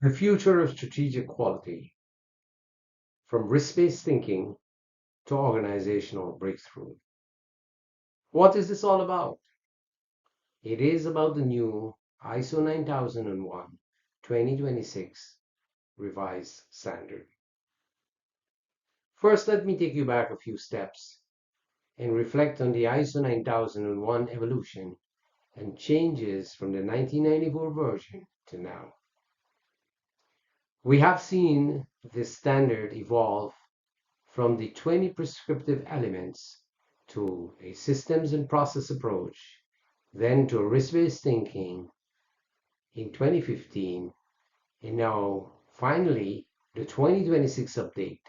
The future of strategic quality, from risk-based thinking to organizational breakthrough. What is this all about? It is about the new ISO 9001 2026 revised standard. First, let me take you back a few steps and reflect on the ISO 9001 evolution and changes from the 1994 version to now. We have seen this standard evolve from the 20 prescriptive elements to a systems and process approach, then to a risk-based thinking in 2015, and now finally the 2026 update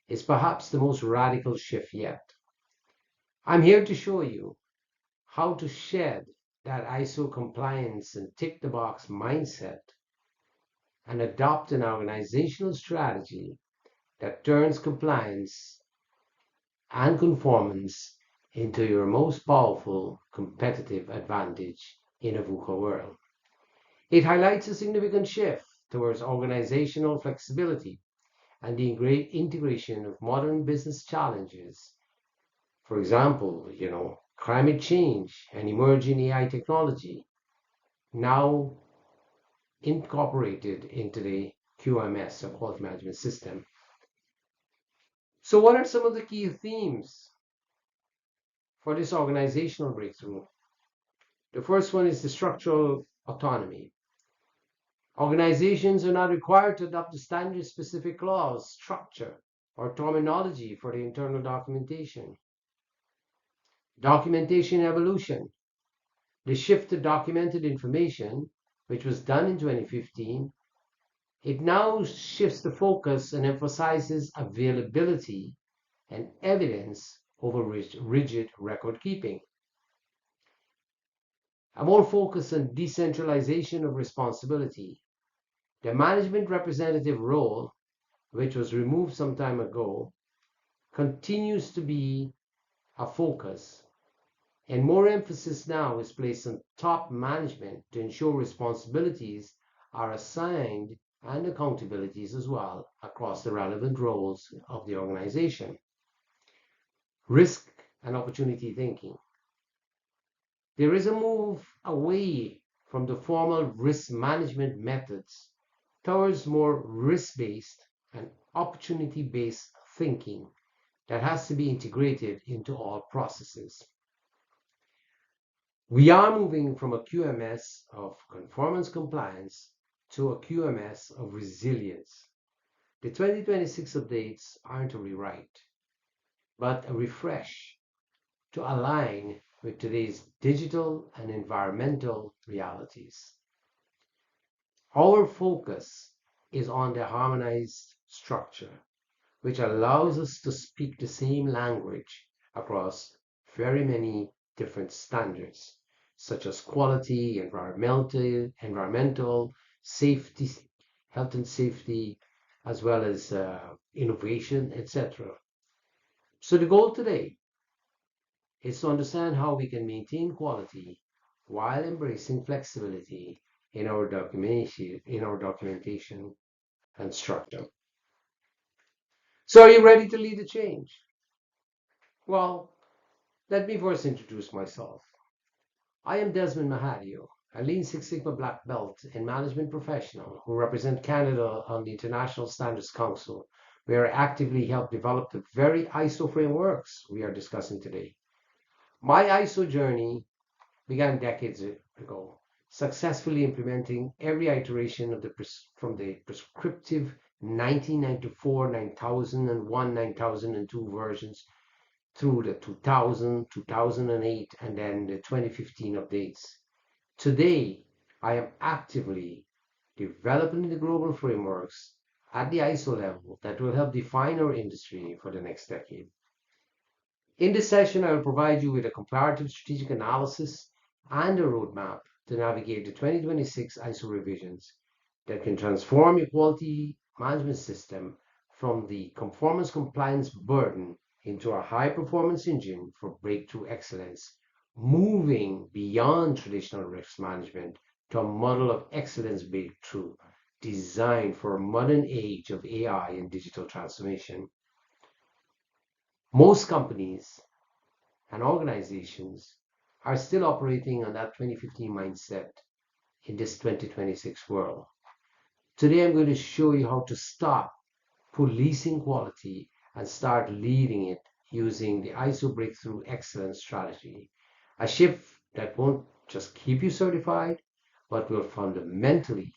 is perhaps the most radical shift yet. I'm here to show you how to shed that ISO compliance and tick the box mindset and adopt an organizational strategy that turns compliance and conformance into your most powerful competitive advantage in a VUCA world. It highlights a significant shift towards organizational flexibility and the great integration of modern business challenges. For example, climate change and emerging AI technology now incorporated into the QMS, or quality management system. So what are some of the key themes for this organizational breakthrough? The first one is the structural autonomy. Organizations are not required to adopt the standard-specific clause, structure, or terminology for the internal documentation. Documentation evolution. The shift to documented information, which was done in 2015, it now shifts the focus and emphasizes availability and evidence over rigid record keeping. A more focus on decentralization of responsibility. The management representative role, which was removed some time ago, continues to be a focus, and more emphasis now is placed on top management to ensure responsibilities are assigned and accountabilities as well across the relevant roles of the organization. Risk and opportunity thinking. There is a move away from the formal risk management methods towards more risk-based and opportunity-based thinking that has to be integrated into all processes. We are moving from a QMS of conformance compliance to a QMS of resilience. The 2026 updates aren't a rewrite, but a refresh to align with today's digital and environmental realities. Our focus is on the harmonized structure, which allows us to speak the same language across very many different standards, such as quality, environmental, safety, health and safety, as well as innovation, etc. So the goal today is to understand how we can maintain quality while embracing flexibility in our documentation and structure. So are you ready to lead the change? Well, let me first introduce myself. I am Desmond Mahadio, a Lean Six Sigma Black Belt and management professional who represent Canada on the International Standards Council, where I actively help develop the very ISO frameworks we are discussing today. My ISO journey began decades ago, successfully implementing every iteration of from the prescriptive 1994, 9001, 9002 versions through the 2000, 2008, and then the 2015 updates. Today, I am actively developing the global frameworks at the ISO level that will help define our industry for the next decade. In this session, I will provide you with a comparative strategic analysis and a roadmap to navigate the 2026 ISO revisions that can transform your quality management system from the conformance compliance burden into a high-performance engine for breakthrough excellence, moving beyond traditional risk management to a model of excellence breakthrough designed for a modern age of AI and digital transformation. Most companies and organizations are still operating on that 2015 mindset in this 2026 world. Today, I'm going to show you how to stop policing quality and start leading it using the ISO Breakthrough Excellence strategy. A shift that won't just keep you certified, but will fundamentally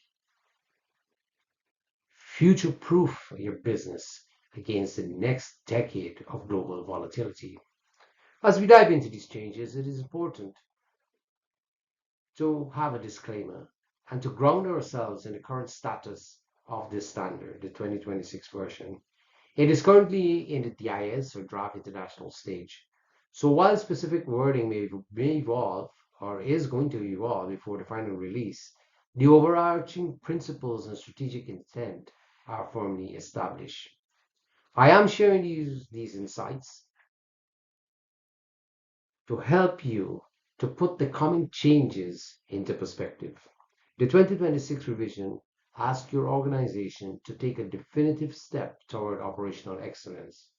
future-proof your business against the next decade of global volatility. As we dive into these changes, it is important to have a disclaimer and to ground ourselves in the current status of this standard, the 2026 version. It is currently in the DIS or draft international stage. So while specific wording may evolve or is going to evolve before the final release, the overarching principles and strategic intent are firmly established. I am sharing these insights to help you to put the coming changes into perspective. The 2026 revision asks your organization to take a definitive step toward operational excellence.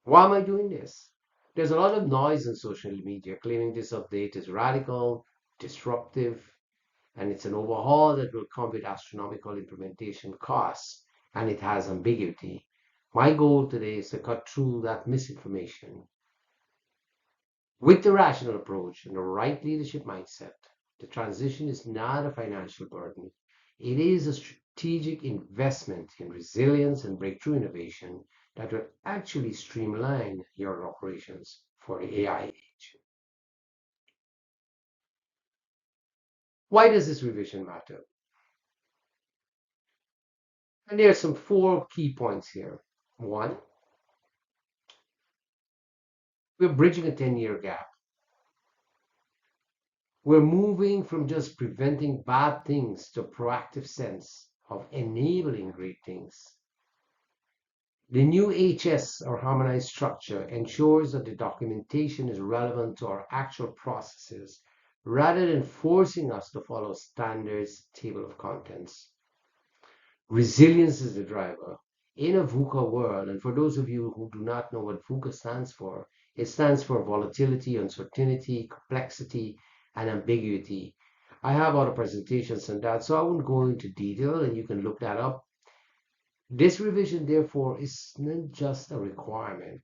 Why am I doing this? There's a lot of noise on social media claiming this update is radical, disruptive, and it's an overhaul that will come with astronomical implementation costs, and it has ambiguity. My goal today is to cut through that misinformation. With the rational approach and the right leadership mindset, the transition is not a financial burden. It is a strategic investment in resilience and breakthrough innovation that will actually streamline your operations for the AI age. Why does this revision matter? And there are some four key points here. One, we're bridging a 10-year gap. We're moving from just preventing bad things to a proactive sense of enabling great things. The new HS or harmonized structure ensures that the documentation is relevant to our actual processes rather than forcing us to follow standards table of contents. Resilience is the driver. In a VUCA world, and for those of you who do not know what VUCA stands for, it stands for volatility, uncertainty, complexity, and ambiguity. I have other presentations on that, so I won't go into detail, and you can look that up. This revision, therefore, is not just a requirement.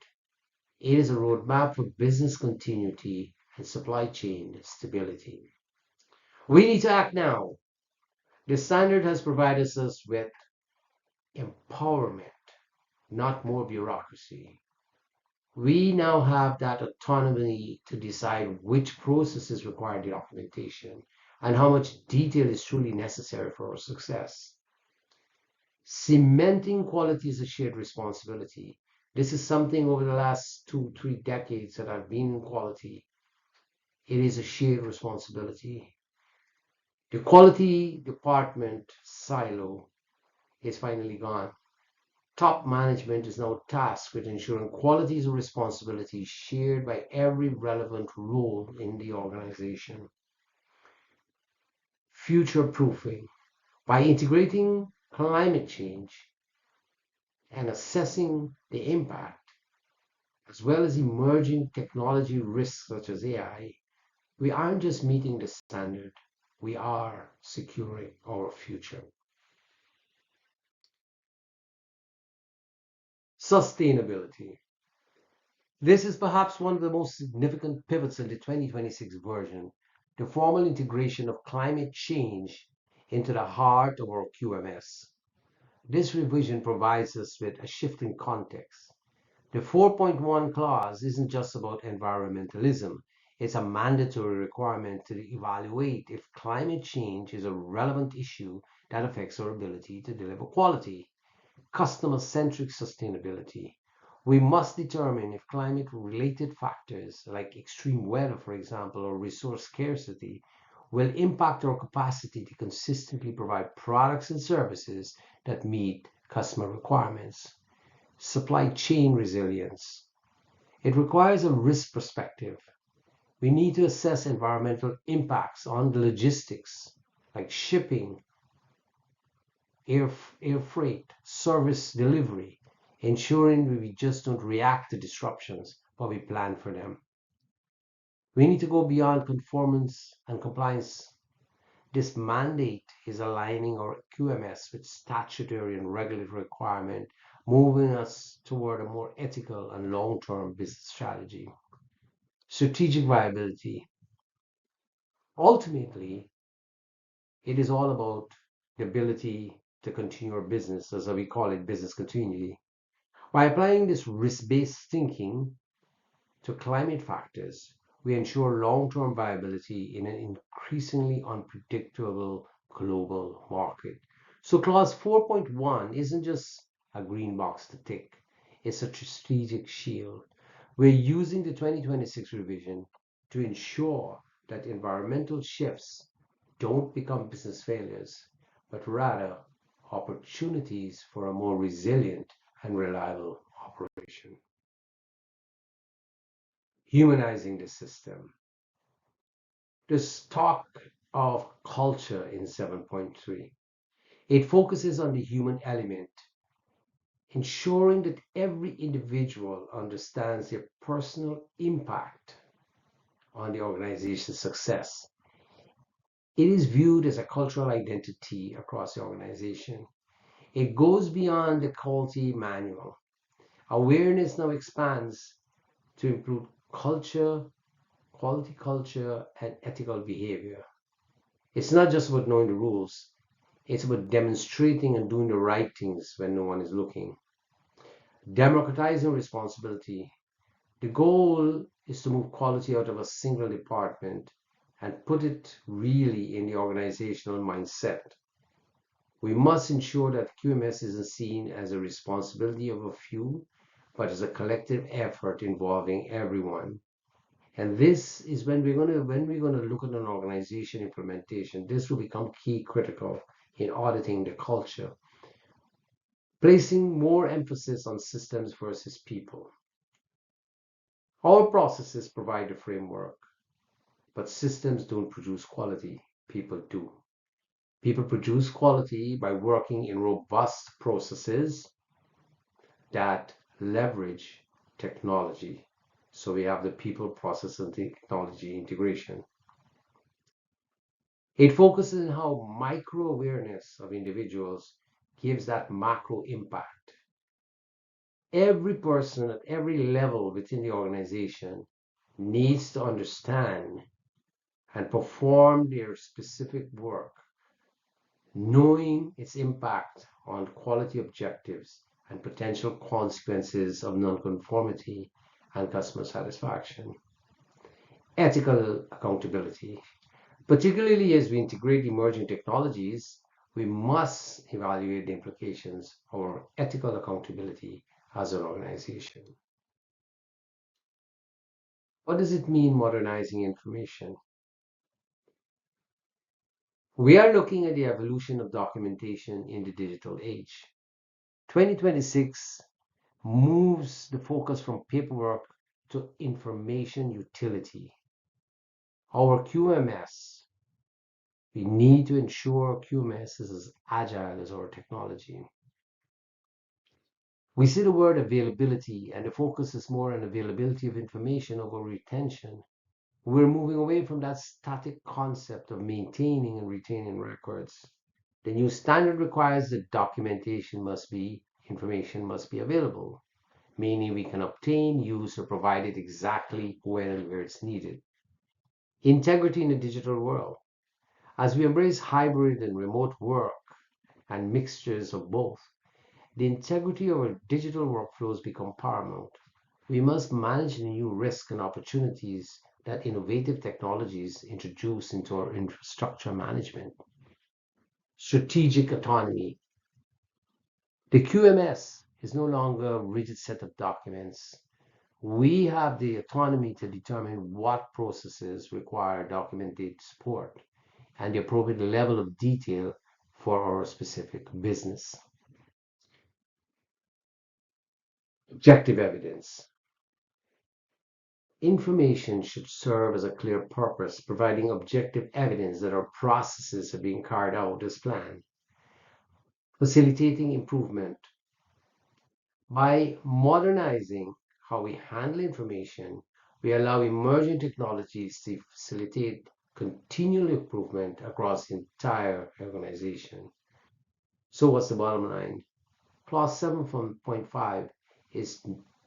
It is a roadmap for business continuity and supply chain stability. We need to act now. The standard has provided us with empowerment, not more bureaucracy. We now have that autonomy to decide which processes require the documentation and how much detail is truly necessary for our success. Cementing quality is a shared responsibility. This is something over the last 2, 3 decades that I've been in quality. It is a shared responsibility. The quality department silo is finally gone. Top management is now tasked with ensuring quality is a responsibility shared by every relevant role in the organization. Future proofing. By integrating climate change and assessing the impact, as well as emerging technology risks such as AI, we aren't just meeting the standard, we are securing our future. Sustainability. This is perhaps one of the most significant pivots in the 2026 version, the formal integration of climate change into the heart of our QMS. This revision provides us with a shifting context. The 4.1 clause isn't just about environmentalism, it's a mandatory requirement to evaluate if climate change is a relevant issue that affects our ability to deliver quality. Customer-centric sustainability. We must determine if climate-related factors like extreme weather, for example, or resource scarcity will impact our capacity to consistently provide products and services that meet customer requirements. Supply chain resilience. It requires a risk perspective. We need to assess environmental impacts on the logistics, like shipping, air freight, service delivery, ensuring we just don't react to disruptions, but we plan for them. We need to go beyond conformance and compliance. This mandate is aligning our QMS with statutory and regulatory requirement, moving us toward a more ethical and long-term business strategy. Strategic viability. Ultimately, it is all about the ability to continue our business, as we call it, business continuity. By applying this risk-based thinking to climate factors, we ensure long-term viability in an increasingly unpredictable global market. So clause 4.1 isn't just a green box to tick, it's a strategic shield. We're using the 2026 revision to ensure that environmental shifts don't become business failures, but rather opportunities for a more resilient and reliable operation. Humanizing the system. There's talk of culture in 7.3. It focuses on the human element, ensuring that every individual understands their personal impact on the organization's success. It is viewed as a cultural identity across the organization. It goes beyond the quality manual. Awareness now expands to include culture, quality culture, and ethical behavior. It's not just about knowing the rules, it's about demonstrating and doing the right things when no one is looking. Democratizing responsibility. The goal is to move quality out of a single department and put it really in the organizational mindset. We must ensure that QMS isn't seen as a responsibility of a few, but as a collective effort involving everyone. And this is when we're going to look at an organization implementation, this will become key critical in auditing the culture, placing more emphasis on systems versus people. Our processes provide the framework, but systems don't produce quality, people do. People produce quality by working in robust processes that leverage technology. So we have the people, process, and technology integration. It focuses on how micro awareness of individuals gives that macro impact. Every person at every level within the organization needs to understand and perform their specific work, knowing its impact on quality objectives and potential consequences of nonconformity and customer satisfaction. Ethical accountability. Particularly as we integrate emerging technologies, we must evaluate the implications of our ethical accountability as an organization. What does it mean, modernizing information? We are looking at the evolution of documentation in the digital age. 2026 moves the focus from paperwork to information utility. Our QMS, we need to ensure QMS is as agile as our technology. We see the word availability, and the focus is more on availability of information over retention. We're moving away from that static concept of maintaining and retaining records. The new standard requires that information must be available, meaning we can obtain, use, or provide it exactly when and where it's needed. Integrity in the digital world. As we embrace hybrid and remote work and mixtures of both, the integrity of our digital workflows become paramount. We must manage the new risks and opportunities that innovative technologies introduce into our infrastructure management. Strategic autonomy. The QMS is no longer a rigid set of documents. We have the autonomy to determine what processes require documented support and the appropriate level of detail for our specific business. Objective evidence. Information should serve as a clear purpose, providing objective evidence that our processes are being carried out as planned. facilitating improvement. By modernizing how we handle information, we allow emerging technologies to facilitate continual improvement across the entire organization. So what's the bottom line? Clause 7.5 is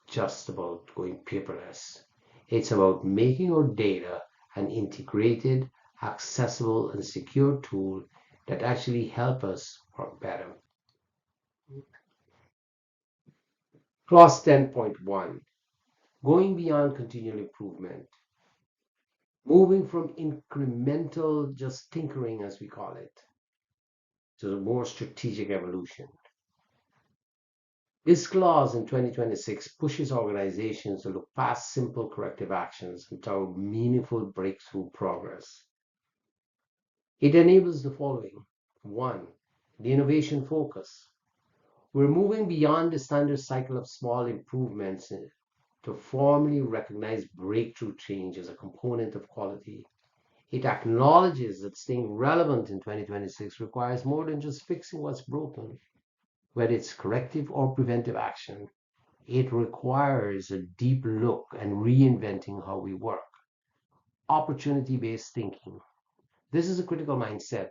just about going paperless. It's about making our data an integrated, accessible, and secure tool that actually help us work better. Clause 10.1, going beyond continual improvement, moving from incremental just tinkering, as we call it, to the more strategic evolution. This clause in 2026 pushes organizations to look past simple corrective actions and toward meaningful breakthrough progress. It enables the following. One, the innovation focus. We're moving beyond the standard cycle of small improvements to formally recognize breakthrough change as a component of quality. It acknowledges that staying relevant in 2026 requires more than just fixing what's broken, whether it's corrective or preventive action. It requires a deep look and reinventing how we work. Opportunity-based thinking. This is a critical mindset.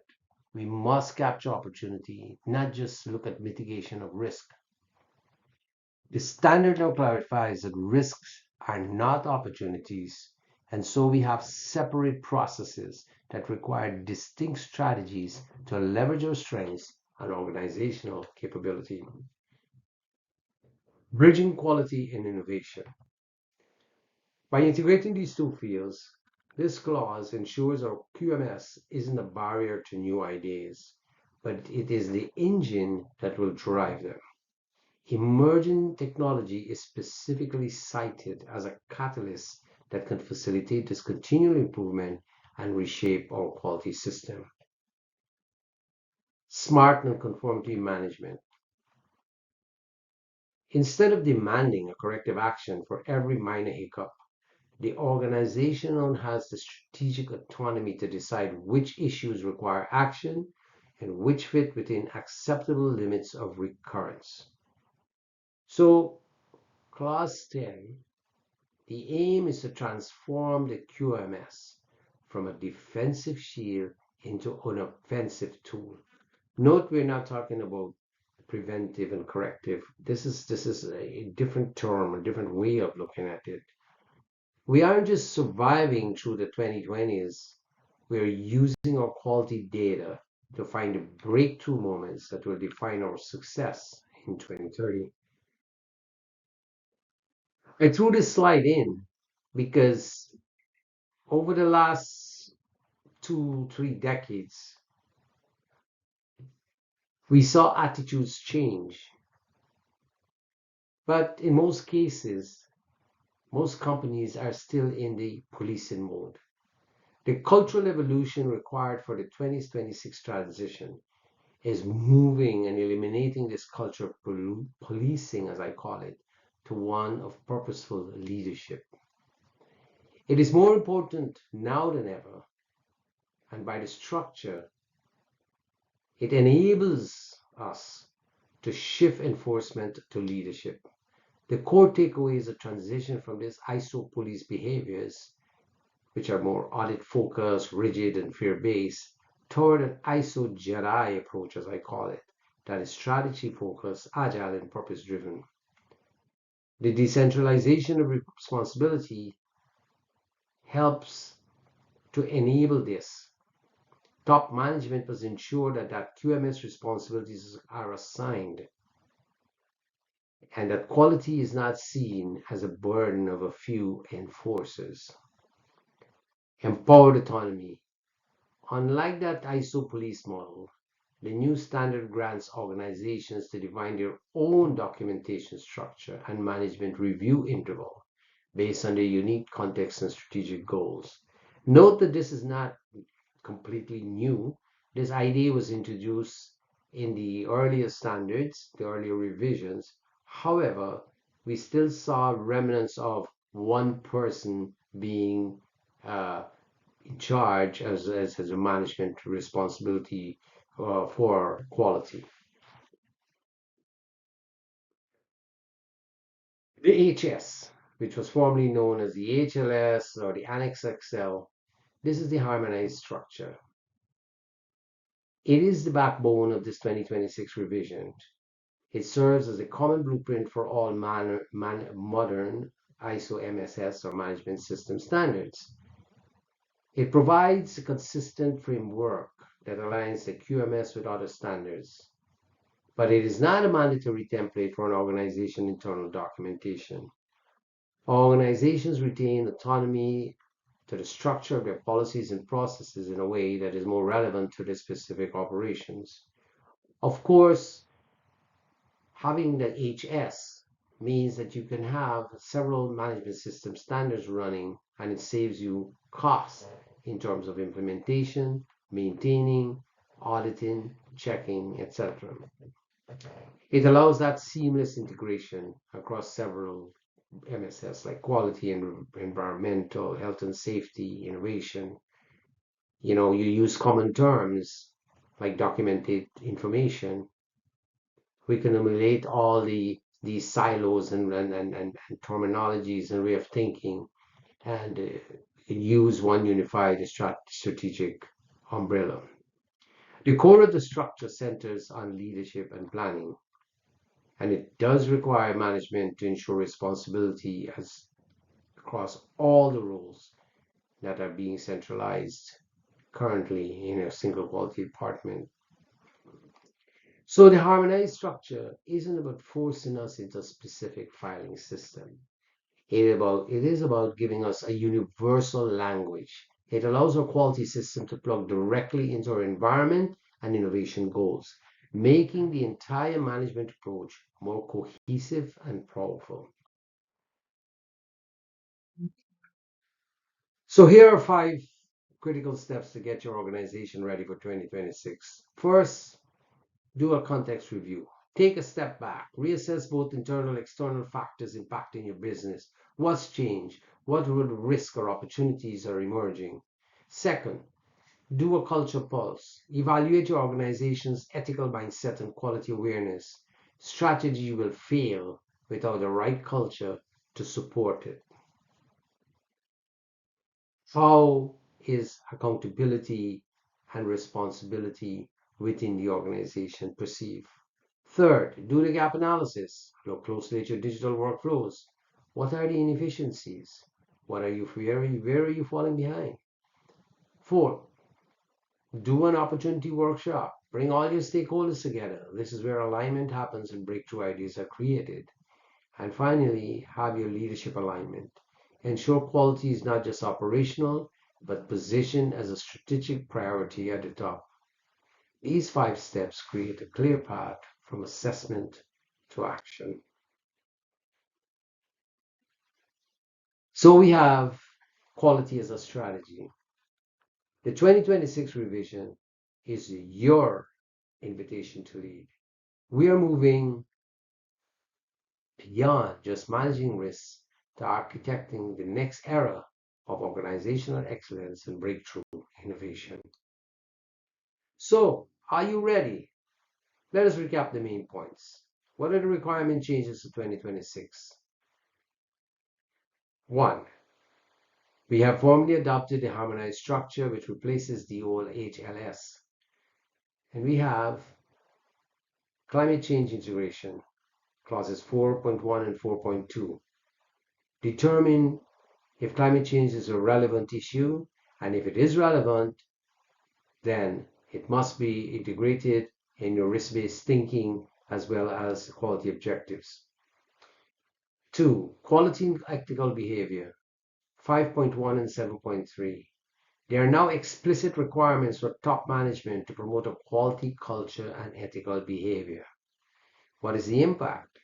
We must capture opportunity, not just look at mitigation of risk. The standard now clarifies that risks are not opportunities, and so we have separate processes that require distinct strategies to leverage our strengths and organizational capability. Bridging quality and innovation. By integrating these two fields, this clause ensures our QMS isn't a barrier to new ideas, but it is the engine that will drive them. Emerging technology is specifically cited as a catalyst that can facilitate this continual improvement and reshape our quality system. Smart non-conformity management. Instead of demanding a corrective action for every minor hiccup, the organization now has the strategic autonomy to decide which issues require action and which fit within acceptable limits of recurrence. So, Clause 10, the aim is to transform the QMS from a defensive shield into an offensive tool. Note we're not talking about preventive and corrective. This is a different term, a different way of looking at it. We aren't just surviving through the 2020s. We're using our quality data to find the breakthrough moments that will define our success in 2030. I threw this slide in because over the last 2, 3 decades, we saw attitudes change. But in most cases, most companies are still in the policing mode. The cultural evolution required for the 2026 transition is moving and eliminating this culture of policing, as I call it, to one of purposeful leadership. It is more important now than ever, and by the structure, it enables us to shift enforcement to leadership. The core takeaway is a transition from this ISO police behaviors, which are more audit focused, rigid, and fear based, toward an ISO Jedi approach, as I call it, that is strategy focused, agile, and purpose driven. The decentralization of responsibility helps to enable this. Top management must ensure that QMS responsibilities are assigned and that quality is not seen as a burden of a few enforcers. Empowered autonomy. Unlike that ISO police model, the new standard grants organizations to define their own documentation structure and management review interval based on their unique context and strategic goals. Note that this is not completely new. This idea was introduced in the earlier standards, the earlier revisions. However, we still saw remnants of one person being in charge as a management responsibility for quality. The HS, which was formerly known as the HLS or the Annex XL, this is the harmonized structure. It is the backbone of this 2026 revision. It serves as a common blueprint for all modern ISO MSS or management system standards. It provides a consistent framework that aligns the QMS with other standards, but it is not a mandatory template for an organization's internal documentation. Organizations retain autonomy to the structure of their policies and processes in a way that is more relevant to their specific operations. Of course, having the HS means that you can have several management system standards running, and it saves you costs in terms of implementation, maintaining, auditing, checking, etc. It allows that seamless integration across several MSS like quality and environmental, health and safety, innovation. You use common terms like documented information. We can emulate all these silos and terminologies and way of thinking, and use one unified strategic umbrella. The core of the structure centers on leadership and planning, and it does require management to ensure responsibility as across all the roles that are being centralized currently in a single quality department. So the harmonized structure isn't about forcing us into a specific filing system. It is about giving us a universal language. It allows our quality system to plug directly into our environment and innovation goals, making the entire management approach more cohesive and powerful. So here are 5 critical steps to get your organization ready for 2026. First, do a context review. Take a step back. Reassess both internal and external factors impacting your business. What's changed? What risks or opportunities are emerging? Second, do a culture pulse. Evaluate your organization's ethical mindset and quality awareness. Strategy will fail without the right culture to support it. How is accountability and responsibility within the organization perceived? Third, do the gap analysis. Look closely at your digital workflows. What are the inefficiencies? Where are you falling behind? Fourth, do an opportunity workshop. Bring all your stakeholders together. This is where alignment happens and breakthrough ideas are created. And finally, have your leadership alignment. Ensure quality is not just operational, but positioned as a strategic priority at the top. These 5 steps create a clear path from assessment to action. So we have quality as a strategy. The 2026 revision is your invitation to lead. We are moving beyond just managing risks to architecting the next era of organizational excellence and breakthrough innovation. So, are you ready? Let us recap the main points. What are the requirement changes to 2026? 1. We have formally adopted a harmonized structure which replaces the old HLS. And we have climate change integration, clauses 4.1 and 4.2. Determine if climate change is a relevant issue, and if it is relevant, then it must be integrated in your risk-based thinking as well as quality objectives. 2. Quality and ethical behavior, 5.1 and 7.3. There are now explicit requirements for top management to promote a quality culture and ethical behavior. What is the impact?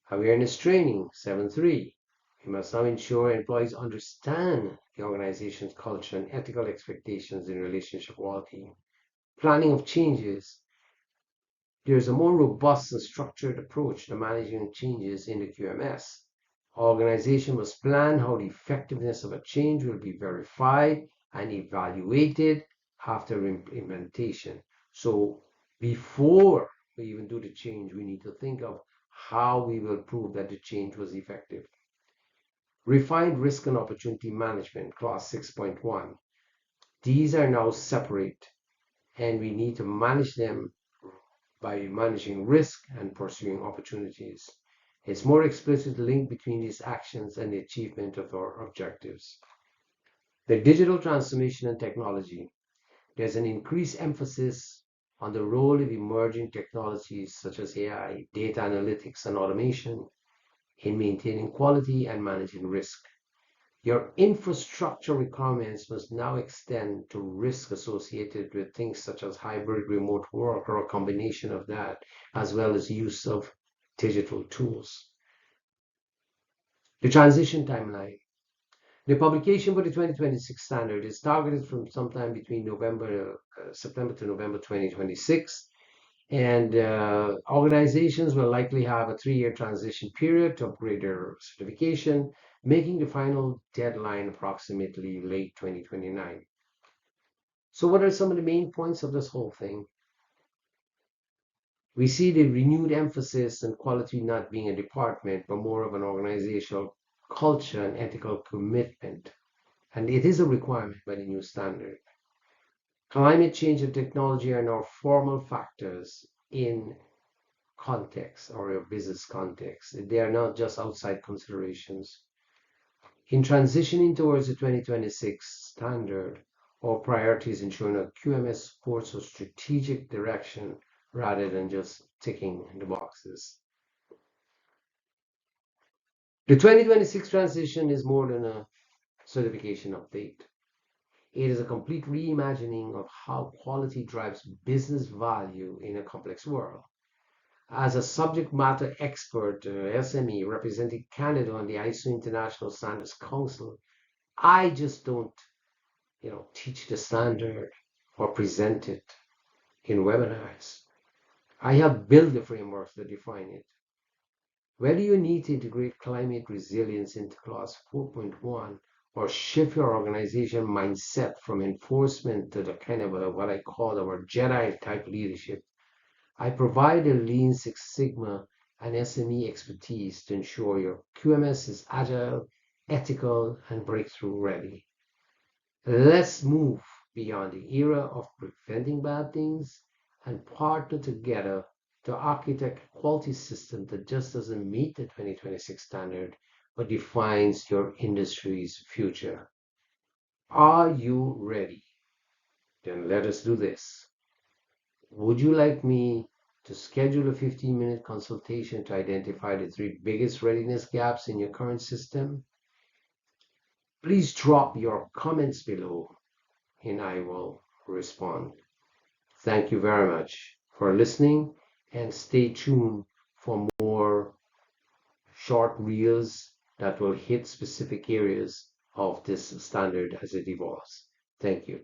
Awareness training, 7.3. We must now ensure employees understand the organization's culture and ethical expectations in relation to quality. Planning of changes. There's a more robust and structured approach to managing changes in the QMS. Organization must plan how the effectiveness of a change will be verified and evaluated after implementation. So before we even do the change, we need to think of how we will prove that the change was effective. Refined risk and opportunity management, clause 6.1. These are now separate, and we need to manage them by managing risk and pursuing opportunities. It's more explicit link between these actions and the achievement of our objectives. The digital transformation and technology. There's an increased emphasis on the role of emerging technologies such as AI, data analytics, and automation in maintaining quality and managing risk. Your infrastructure requirements must now extend to risk associated with things such as hybrid remote work or a combination of that, as well as use of digital tools. The transition timeline. The publication for the 2026 standard is targeted from sometime between September to November 2026. And organizations will likely have a 3-year transition period to upgrade their certification, making the final deadline approximately late 2029. So what are some of the main points of this whole thing? We see the renewed emphasis on quality not being a department, but more of an organizational culture and ethical commitment. And it is a requirement by the new standard. Climate change and technology are now formal factors in context or your business context. They are not just outside considerations. In transitioning towards the 2026 standard, our priorities ensuring that QMS supports a strategic direction rather than just ticking the boxes. The 2026 transition is more than a certification update. It is a complete reimagining of how quality drives business value in a complex world. As a subject matter expert, SME representing Canada on the ISO International Standards Council, I just don't, teach the standard or present it in webinars. I have built the frameworks that define it. Whether you need to integrate climate resilience into clause 4.1 or shift your organization mindset from enforcement to the kind of what I call our Jedi type leadership, I provide a Lean Six Sigma and SME expertise to ensure your QMS is agile, ethical, and breakthrough ready. Let's move beyond the era of preventing bad things and partner together to architect a quality system that just doesn't meet the 2026 standard, but defines your industry's future. Are you ready? Then let us do this. Would you like me to schedule a 15-minute consultation to identify the 3 biggest readiness gaps in your current system? Please drop your comments below and I will respond. Thank you very much for listening and stay tuned for more short reels that will hit specific areas of this standard as it evolves. Thank you.